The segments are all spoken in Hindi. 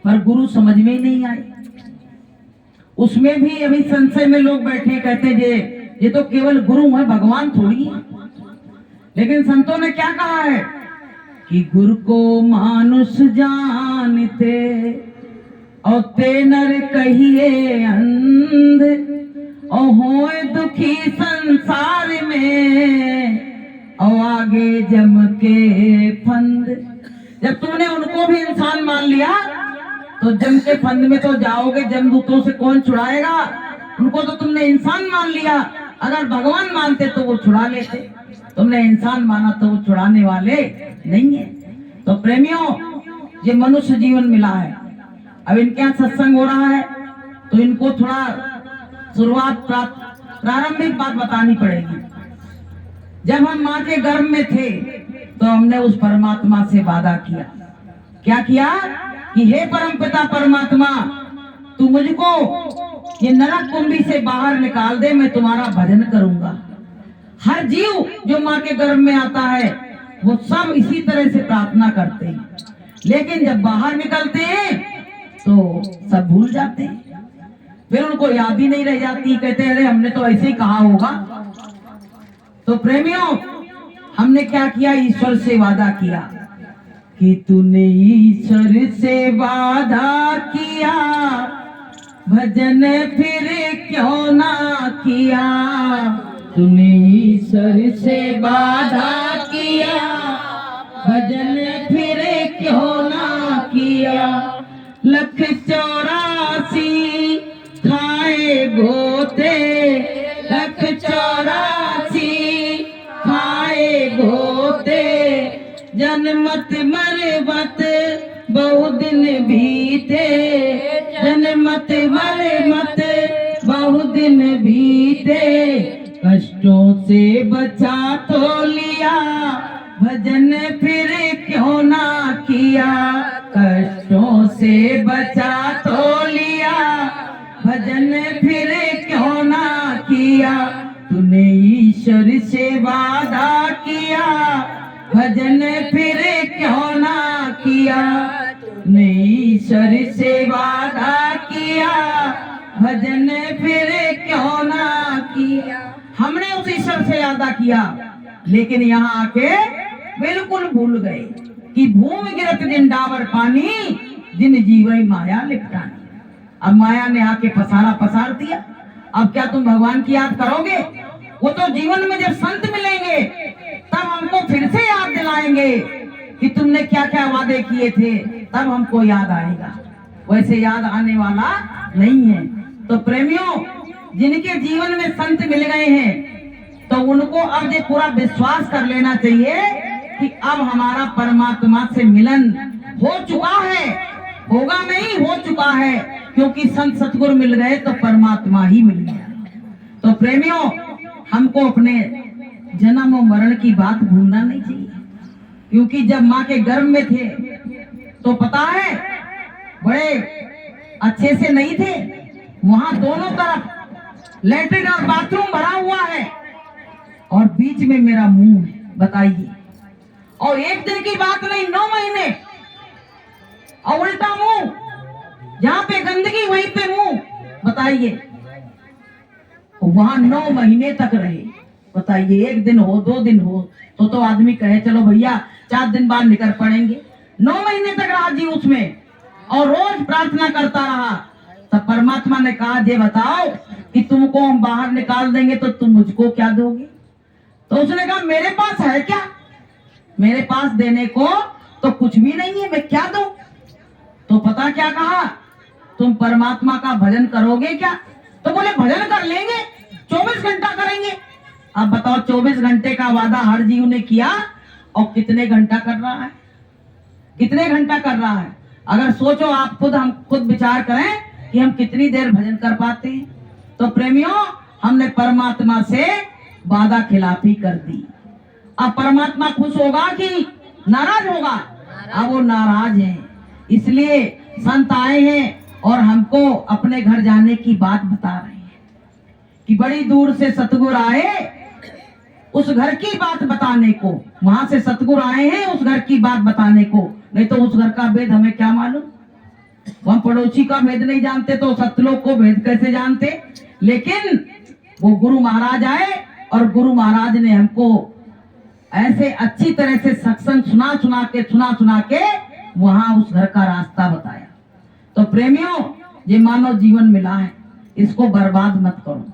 पर गुरु समझ में ही नहीं आए। उसमें भी अभी संशय में लोग बैठे कहते ये तो केवल गुरु है, भगवान थोड़ी है। लेकिन संतों ने क्या कहा है कि गुरु को मानुष जानते और ते नर कहिए अंध और होए दुखी संसार में और आगे जम के फंद। जब तुमने उनको भी इंसान मान लिया तो जम के फंद में तो जाओगे, जमदूतों से कौन छुड़ाएगा? उनको तो तुमने इंसान मान लिया, अगर भगवान मानते तो वो छुड़ा लेते, तुमने इंसान माना तो वो छुड़ाने वाले नहीं है। तो प्रेमियों, ये मनुष्य जीवन मिला है, अब इनके यहाँ सत्संग हो रहा है तो इनको थोड़ा शुरुआत प्रारंभिक बात बतानी पड़ेगी। जब हम माँ के गर्भ में थे तो हमने उस परमात्मा से वादा किया। क्या किया कि हे परमपिता परमात्मा, तू मुझको ये नरक कुंभी से बाहर निकाल दे, मैं तुम्हारा भजन करूंगा। हर जीव जो माँ के गर्भ में आता है वो सब इसी तरह से प्रार्थना करते हैं, लेकिन जब बाहर निकलते हैं तो सब भूल जाते हैं, फिर उनको याद ही नहीं रह जाती, कहते अरे हमने तो ऐसे ही कहा होगा। तो प्रेमियों, हमने क्या किया? ईश्वर से वादा किया कि तूने ईश्वर से वादा किया, भजन फिर क्यों ना किया। तूने ईश्वर से वादा किया, भजन फिर क्यों ना किया। 184 खाए गोते, 184 खाए गोते, जन्मत मरवत बहु दिन बीते, जन्मत मरवत बहु दिन बीते। कष्टों से बचा तो लिया, भजन फिर क्यों ना किया। कष्टों से बचा तो लिया, भजन फिर क्यों ना किया। तूने ईश्वर से वादा किया, भजन फिर क्यों ना किया। तूने ईश्वर से वादा किया, भजन फिर क्यों ना किया। हमने उस ईश्वर से वादा किया, लेकिन यहाँ आके बिल्कुल भूल गए कि भूमि गिरत जिन डावर पानी, जिन जीवई माया लिपटानी। अब माया ने आके पसारा पसार दिया। अब क्या तुम भगवान की याद करोगे? वो तो जीवन में जब संत मिलेंगे तब हमको फिर से याद दिलाएंगे कि तुमने क्या क्या वादे किए थे, तब हमको याद आएगा, वैसे याद आने वाला नहीं है। तो प्रेमियों, जिनके जीवन में संत मिल गए हैं तो उनको अब ये पूरा विश्वास कर लेना चाहिए कि अब हमारा परमात्मा से मिलन हो चुका है, होगा नहीं, हो चुका है, क्योंकि संत सतगुरु मिल गए तो परमात्मा ही मिल गया। तो प्रेमियों, हमको अपने जन्म और मरण की बात भूलना नहीं चाहिए, क्योंकि जब माँ के गर्भ में थे तो पता है बड़े अच्छे से नहीं थे। वहां दोनों तरफ लेटरिन और बाथरूम भरा हुआ है और बीच में मेरा मुंह है, बताइए। और एक दिन की बात नहीं, 9 महीने, और उल्टा मुंह, जहां पे गंदगी वहीं पे मुंह, बताइए। वहां 9 महीने तक रहे, बताइए। 1 दिन हो, 2 दिन हो तो आदमी कहे चलो भैया 4 दिन बाद निकल पड़ेंगे। 9 महीने तक रहा जी उसमें और रोज प्रार्थना करता रहा। तब परमात्मा ने कहा, ये बताओ कि तुमको हम बाहर निकाल देंगे तो तुम मुझको क्या दोगे? तो उसने कहा, मेरे पास है क्या? मेरे पास देने को तो कुछ भी नहीं है, मैं क्या दूं? तो पता क्या कहा, तुम परमात्मा का भजन करोगे क्या? तो बोले भजन कर लेंगे, 24 घंटा करेंगे। अब बताओ, 24 घंटे का वादा हर जीव ने किया और कितने घंटा कर रहा है? कितने घंटा कर रहा है? अगर सोचो आप खुद, हम खुद विचार करें कि हम कितनी देर भजन कर पाते हैं। तो प्रेमियों, हमने परमात्मा से वादा खिलाफी कर दी। अब परमात्मा खुश होगा कि नाराज होगा? अब वो नाराज है, इसलिए संत आए हैं और हमको अपने घर जाने की बात बता रहे हैं कि बड़ी दूर से सतगुरु आए उस घर की बात बताने को। वहां से सतगुरु आए हैं उस घर की बात बताने को, नहीं तो उस घर का भेद हमें क्या मालूम। हम पड़ोसी का भेद नहीं जानते तो सतलोक को भेद कैसे जानते। लेकिन वो गुरु महाराज आए और गुरु महाराज ने हमको ऐसे अच्छी तरह से सत्संग सुना सुना के वहां उस घर का रास्ता बताया। तो प्रेमियों, ये मानव जीवन मिला है, इसको बर्बाद मत करो।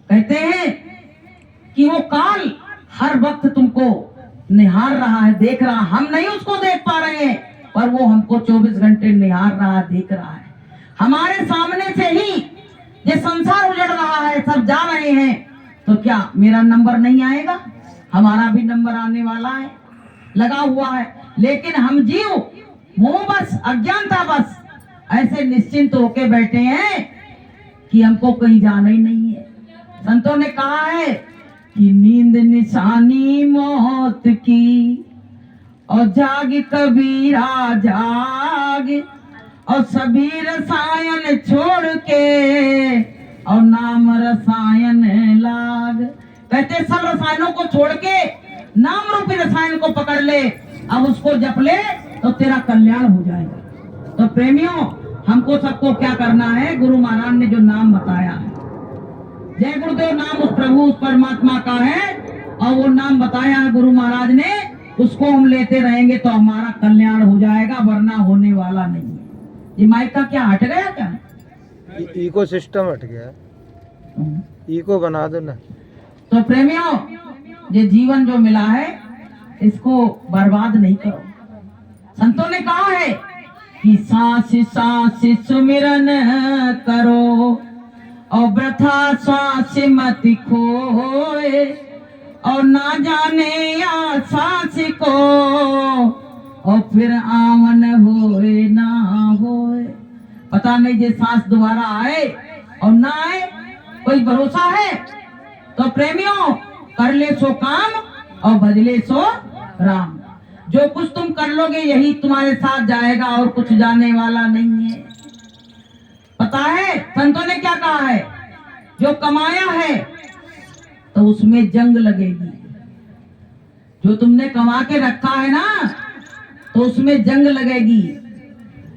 कहते हैं कि वो काल हर वक्त तुमको निहार रहा है, देख रहा। हम नहीं उसको देख पा रहे हैं, पर वो हमको 24 घंटे निहार रहा है, देख रहा है। हमारे सामने से ही ये संसार उजड़ रहा है, सब जा रहे हैं, तो क्या मेरा नंबर नहीं आएगा? हमारा भी नंबर आने वाला है, लगा हुआ है। लेकिन हम जीव मोह बस, अज्ञानता बस ऐसे निश्चिंत होके बैठे हैं कि हमको कहीं जाना ही नहीं है। संतों ने कहा है कि नींद निशानी मौत की, और जाग कबीरा जाग, और सभी रसायन छोड़ के, और नाम रसायन लाग। कहते सब रसायनों को छोड़ के नाम रूपी रसायन को पकड़ ले, अब उसको जप ले तो तेरा कल्याण हो जाएगा। तो प्रेमियों, हमको सबको क्या करना है? गुरु महाराज ने जो नाम बताया है, जय गुरुदेव नाम उस प्रभु उस परमात्मा का है, और वो नाम बताया है गुरु महाराज ने, उसको हम लेते रहेंगे तो हमारा कल्याण हो जाएगा, वरना होने वाला नहीं है। ये माइक का क्या हट गया क्या? इको सिस्टम हट गया, इको बना दो ना। तो प्रेमियों, ये जीवन जो मिला है इसको बर्बाद नहीं करो। संतों ने कहा है कि सांस सांस सुमिरन करो, और वृथा सांस मत खोए, और ना जाने या सांस को, और फिर आवन होए ना होए। पता नहीं ये सांस दोबारा आए और ना आए, कोई भरोसा है? तो प्रेमियों, कर ले सो काम और भजले सो राम। जो कुछ तुम कर लोगे यही तुम्हारे साथ जाएगा, और कुछ जाने वाला नहीं है। पता है संतों ने क्या कहा है? जो कमाया है तो उसमें जंग लगेगी। जो तुमने कमा के रखा है ना, तो उसमें जंग लगेगी।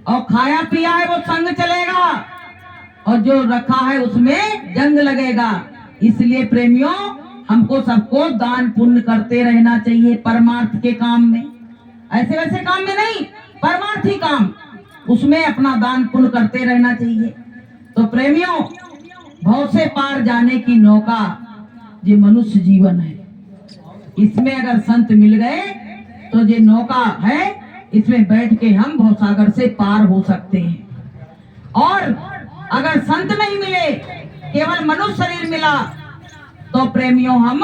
और खाया पिया है वो संग चलेगा, और जो रखा है उसमें जंग लगेगा। इसलिए प्रेमियों, हमको सबको दान पुण्य करते रहना चाहिए, परमार्थ के काम में, ऐसे वैसे काम में नहीं, परमार्थी काम, उसमें अपना दान पुण्य करते रहना चाहिए। तो प्रेमियों, भव से पार जाने की नौका ये मनुष्य जीवन है। इसमें अगर संत मिल गए तो ये नौका है, इसमें बैठ के हम भवसागर से पार हो सकते हैं। और अगर संत नहीं मिले, केवल मनुष्य शरीर मिला, तो प्रेमियों हम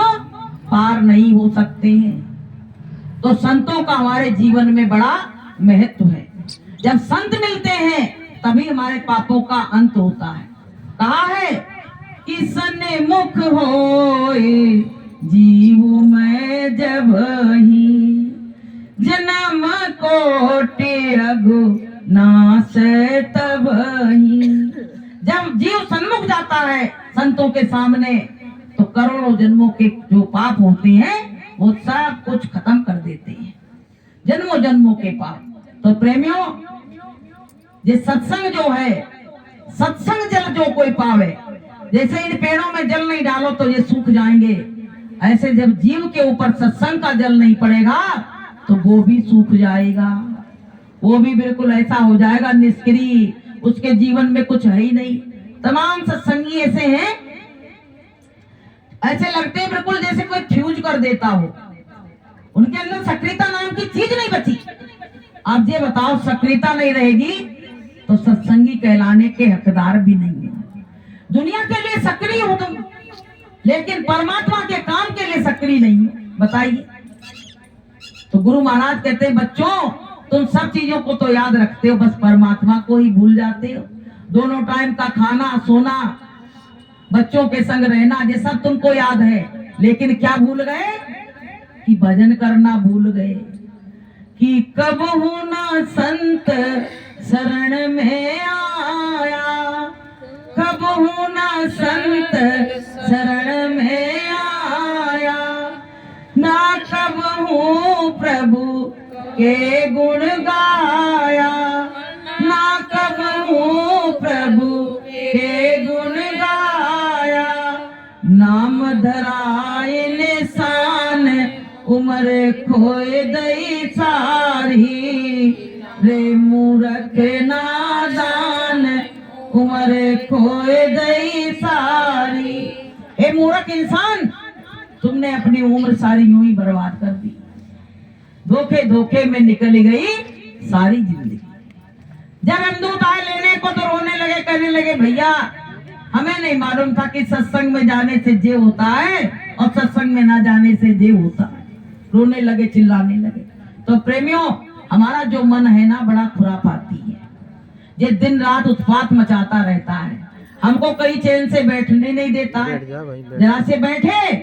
पार नहीं हो सकते हैं। तो संतों का हमारे जीवन में बड़ा महत्व है। जब संत मिलते हैं तभी हमारे पापों का अंत होता है। कहा है कि सन्मुख होए जीव में जब ही, जन्म कोटि रघु नाश तब ही। जब जीव सन्मुख जाता है संतों के सामने, तो करोड़ों जन्मों के जो पाप होते हैं वो सब कुछ खत्म कर देते हैं, जन्मों जन्मों के पाप। तो प्रेमियों, ये सत्संग जो है, सत्संग जल जो कोई पावे, जैसे इन पेड़ों में जल नहीं डालो तो ये सूख जाएंगे, ऐसे जब जीव के ऊपर सत्संग का जल नहीं पड़ेगा तो वो भी सूख जाएगा, वो भी बिल्कुल ऐसा हो जाएगा निष्क्रिय, उसके जीवन में कुछ है ही नहीं। तमाम सत्संगी ऐसे हैं, ऐसे लगते हैं बिल्कुल जैसे कोई फ्यूज कर देता हो, उनके अंदर सक्रियता नाम की चीज नहीं बची। आप ये बताओ, सक्रियता नहीं रहेगी तो सत्संगी कहलाने के हकदार भी नहीं है। दुनिया के लिए सक्रिय हो तुम, लेकिन परमात्मा के काम के लिए सक्रिय नहीं हो, बताइए। तो गुरु महाराज कहते हैं, बच्चों तुम सब चीजों को तो याद रखते हो, बस परमात्मा को ही भूल जाते हो। दोनों टाइम का खाना, सोना, बच्चों के संग रहना, ये सब तुमको याद है, लेकिन क्या भूल गए? कि भजन करना भूल गए। कि कब हूं ना संत शरण में आया, कब हूं ना संत शरण में आया, ना कब हूं प्रभु के गुण गाया, ना कब खोए दई सारी, रे मूरख नादान उम्र खोए दई सारी। ए मूर्ख इंसान, तुमने अपनी उम्र सारी यूं ही बर्बाद कर दी, धोखे धोखे में निकल गई सारी जिंदगी। जब अमदूत आए लेने को तो रोने लगे, कहने लगे भैया हमें नहीं मालूम था कि सत्संग में जाने से जे होता है और सत्संग में ना जाने से जे होता है। रोने लगे, चिल्लाने लगे। तो प्रेमियों, हमारा जो मन है ना बड़ा खुरापाती है, ये दिन रात उत्पात मचाता रहता है, हमको कहीं चैन से बैठने नहीं देता है। जरा से बैठे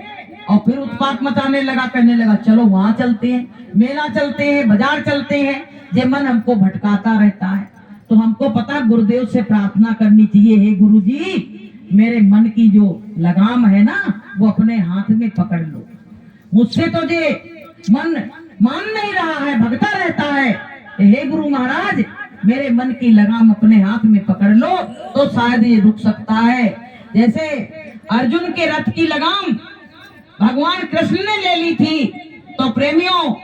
और फिर उत्पात मचाने लगा, कहने लगा चलो वहां चलते हैं, मेला चलते हैं, बाजार चलते हैं। ये मन हमको भटकाता रहता है। तो हमको पता गुरुदेव से प्रार्थना करनी चाहिए, हे गुरु जी मेरे मन की जो लगाम है ना वो अपने हाथ में पकड़ लो। मुझसे तो ये मन मान नहीं रहा है, भगता रहता है। हे गुरु महाराज मेरे मन की लगाम अपने हाथ में पकड़ लो तो शायद ये रुक सकता है। जैसे अर्जुन के रथ की लगाम भगवान कृष्ण ने ले ली थी तो प्रेमियों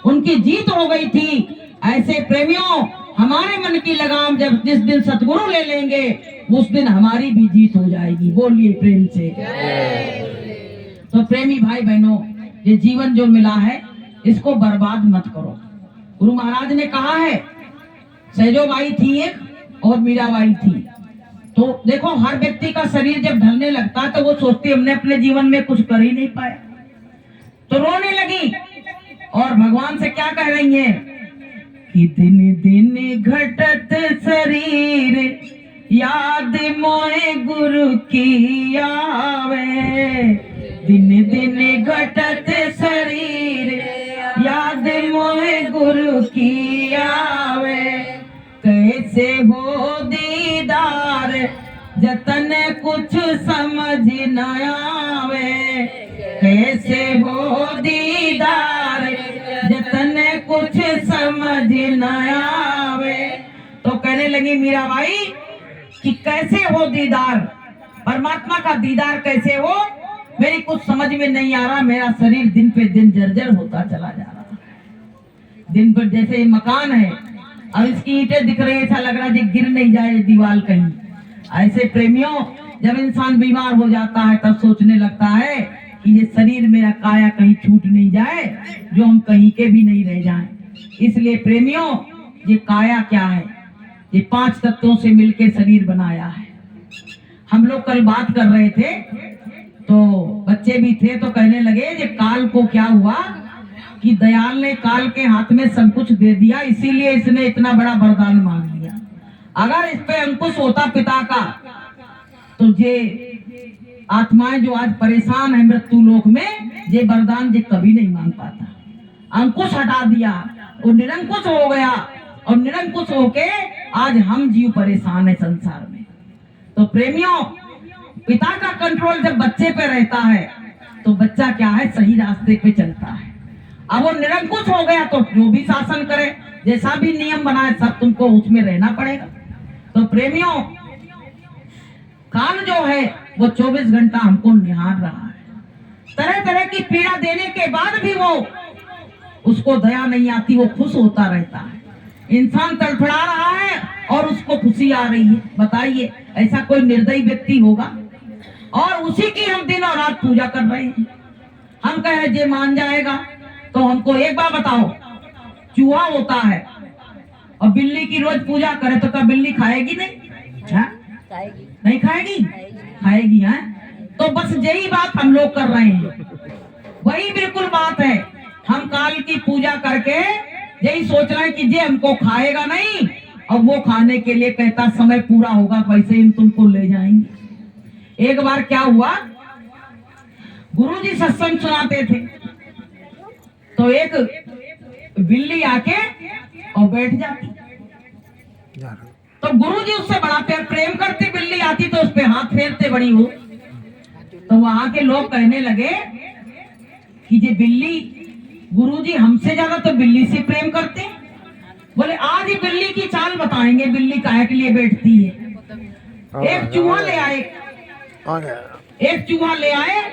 उनकी जीत हो गई थी। ऐसे प्रेमियों हमारे मन की लगाम जब जिस दिन सतगुरु ले लेंगे उस दिन हमारी भी जीत हो जाएगी। बोलिए प्रेम से। तो प्रेमी भाई बहनों, ये जीवन जो मिला है इसको बर्बाद मत करो। गुरु महाराज ने कहा है, सहजोबाई थी एक और मीराबाई थी। तो देखो हर व्यक्ति का शरीर जब ढलने लगता है तो वो सोचती हमने अपने जीवन में कुछ कर ही नहीं पाया, तो रोने लगी और भगवान से क्या कह रही है कि दिन दिन घटत शरीर याद मोए गुरु की आवे। दिन दिन घटत शरीर याद मोए गुरु की आवे। कैसे हो दीदार जतन कुछ समझ न आवे। कैसे हो दीदार जतन कुछ समझ न आवे। तो कहने लगी मीराबाई कि कैसे हो दीदार, परमात्मा का दीदार कैसे हो, मेरी कुछ समझ में नहीं आ रहा। मेरा शरीर दिन पे दिन जर्जर होता चला जा रहा है। दिन पर जैसे ये मकान है, अब इसकी ईंटें दिख रही है, ऐसा लग रहा है गिर नहीं जाए दीवार कहीं। ऐसे प्रेमियों जब इंसान बीमार हो जाता है तब सोचने लगता है कि ये शरीर मेरा काया कहीं छूट नहीं जाए, जो हम कहीं के भी नहीं रह जाएं। इसलिए प्रेमियों ये काया क्या है, ये 5 तत्वों से मिलके शरीर बनाया है। हम लोग कल बात कर रहे थे तो बच्चे भी थे तो कहने लगे ये काल को क्या हुआ कि दयाल ने काल के हाथ में सब कुछ दे दिया, इसीलिए इसने इतना बड़ा वरदान मांग लिया। अगर इस पे अंकुश होता पिता का तो ये आत्माएं जो आज परेशान है मृत्यु लोक में, ये वरदान ये कभी नहीं मांग पाता। अंकुश हटा दिया, वो निरंकुश हो गया और निरंकुश होके आज हम जीव परेशान है संसार में। तो प्रेमियों पिता का कंट्रोल जब बच्चे पे रहता है तो बच्चा क्या है, सही रास्ते पे चलता है। अब वो निरंकुश हो गया तो जो भी शासन करे, जैसा भी नियम बनाए, सब तुमको उसमें रहना पड़ेगा। तो प्रेमियों काल जो है वो 24 घंटा हमको निहार रहा है। तरह तरह की पीड़ा देने के बाद भी वो उसको दया नहीं आती, वो खुश होता रहता है। इंसान तड़फड़ा रहा है और उसको खुशी आ रही है। बताइए ऐसा कोई निर्दयी व्यक्ति होगा? और उसी की हम दिन और रात पूजा कर रहे हैं। हम कहे जे मान जाएगा। तो हमको एक बार बताओ, चूहा होता है और बिल्ली की रोज पूजा करे तो क्या बिल्ली खाएगी नहीं? खाएगी नहीं? खाएगी खाएगी है। तो बस यही बात हम लोग कर रहे हैं, वही बिल्कुल बात है। हम काल की पूजा करके यही सोच रहे हैं कि ये हमको खाएगा नहीं, और वो खाने के लिए कहता समय पूरा होगा वैसे ही तुमको ले जाएंगे। एक बार क्या हुआ, गुरुजी सत्संग सुनाते थे तो एक बिल्ली आके और बैठ जाती। तो गुरुजी उससे बड़ा प्रेम करते, बिल्ली आती तो उस पे हाथ फेरते बड़ी हो। तो वहां के लोग कहने लगे कि ये बिल्ली, गुरुजी हमसे ज्यादा तो बिल्ली से प्रेम करते हैं। बोले आज ही बिल्ली की चाल बताएंगे, बिल्ली काहे के लिए बैठती है। एक चूहा ले आए, एक चूहा ले आए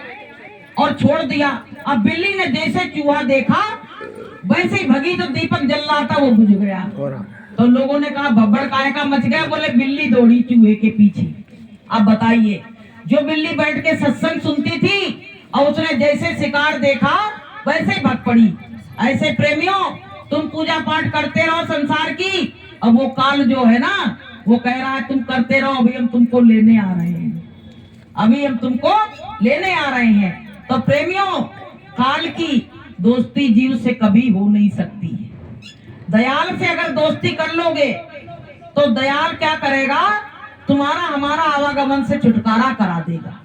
और छोड़ दिया। अब बिल्ली ने जैसे चूहा देखा वैसे ही भगी तो दीपक जल रहा था वो बुझ गया। और तो लोगों ने कहा भब्बड़ काय का मच गया, बोले बिल्ली दौड़ी चूहे के पीछे। अब बताइए, जो बिल्ली बैठ के सत्संग सुनती थी और उसने जैसे शिकार देखा वैसे भग पड़ी। ऐसे प्रेमियों, तुम पूजा पाठ करते रहो संसार की, अब वो काल जो है ना वो कह रहा है तुम करते रहो, अभी हम तुमको लेने आ रहे हैं, अभी हम तुमको लेने आ रहे हैं। तो प्रेमियों, काल की दोस्ती जीव से कभी हो नहीं सकती है। दयाल से अगर दोस्ती कर लोगे तो दयाल क्या करेगा, तुम्हारा हमारा आवागमन से छुटकारा करा देगा।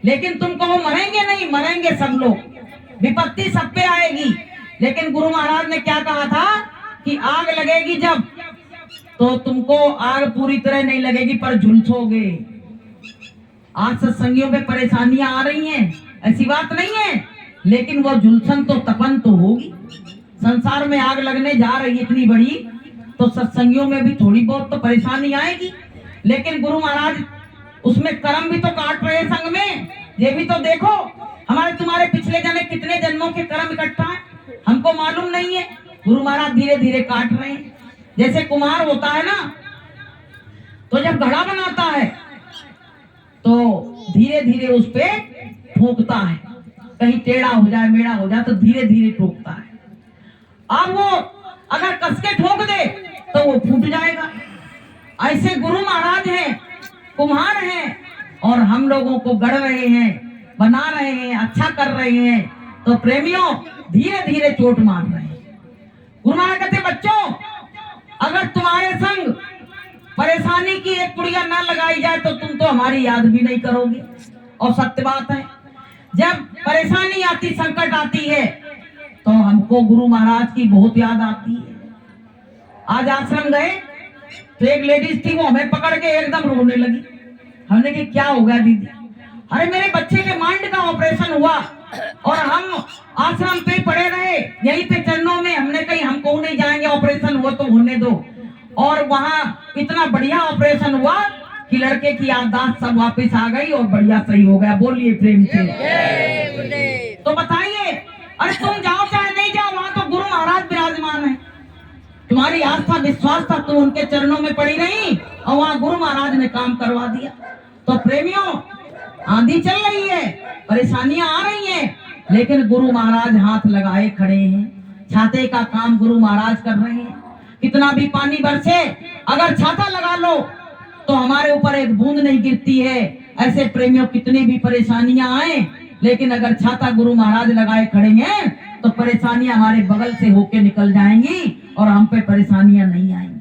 लेकिन तुम कहो मरेंगे नहीं, मरेंगे सब लोग, विपत्ति सब पे आएगी। लेकिन गुरु महाराज ने क्या कहा था कि आग लगेगी जब, तो तुमको आग पूरी तरह नहीं लगेगी पर झुलसोगे। आज सत्संगियों पे परेशानियां आ रही हैं, ऐसी बात नहीं है, लेकिन वो झुलसन तो तपन तो होगी। संसार में आग लगने जा रही है इतनी बड़ी, तो सत्संगियों में भी थोड़ी बहुत तो परेशानी आएगी। लेकिन गुरु महाराज उसमें कर्म भी तो काट रहे हैं संग में, ये भी तो देखो। हमारे तुम्हारे पिछले जन्म कितने जन्मों के कर्म इकट्ठा है, हमको मालूम नहीं है। गुरु महाराज धीरे धीरे काट रहे हैं। जैसे कुम्हार होता है ना, तो जब घड़ा बनाता है तो धीरे धीरे उस पे ठोकता है, कहीं टेढ़ा हो जाए मेढ़ा हो जाए तो धीरे धीरे ठोकता है। अब वो अगर कस के ठोक दे तो वो फूट जाएगा। ऐसे गुरु महाराज हैं, कुम्हार हैं, और हम लोगों को गढ़ रहे हैं, बना रहे हैं, अच्छा कर रहे हैं। तो प्रेमियों, धीरे धीरे चोट मार रहे हैं। गुरु महाराज कहते बच्चों, अगर तुम्हारे संग परेशानी की एक पुड़िया ना लगाई जाए तो तुम तो हमारी याद भी नहीं करोगे। और सत्य बात है, जब परेशानी आती, संकट आती है, तो हमको गुरु महाराज की बहुत याद आती है। आज आश्रम गए तो एक लेडीज थी, वो हमें पकड़ के एकदम रोने लगी। हमने कहा क्या हो गया दीदी? अरे मेरे बच्चे के माइंड का ऑपरेशन हुआ और हम आश्रम पे पड़े रहे, यहीं पे चरणों में। हमने कही हमको नहीं जाएंगे, ऑपरेशन हुआ तो होने दो। और वहाँ इतना बढ़िया ऑपरेशन हुआ कि लड़के की याददाश्त सब वापस आ गई और बढ़िया सही हो गया। बोलिए प्रेम से। तो बताइए, अरे तुम जाओ चाहे नहीं जाओ, वहां तो गुरु महाराज विराजमान है। तुम्हारी आस्था विश्वास था, तुम उनके चरणों में पड़ी रही और वहां गुरु महाराज ने काम करवा दिया। तो प्रेमियों, आंधी चल रही है, परेशानियां आ रही हैं, लेकिन गुरु महाराज हाथ लगाए खड़े हैं। छाते का काम गुरु महाराज कर रहे हैं। कितना भी पानी बरसे, अगर छाता लगा लो तो हमारे ऊपर एक बूंद नहीं गिरती है। ऐसे प्रेमियों, कितनी भी परेशानियां आए, लेकिन अगर छाता गुरु महाराज लगाए खड़े हैं तो परेशानियां हमारे बगल से होके निकल जाएंगी और हम पे परेशानियां नहीं आएंगी।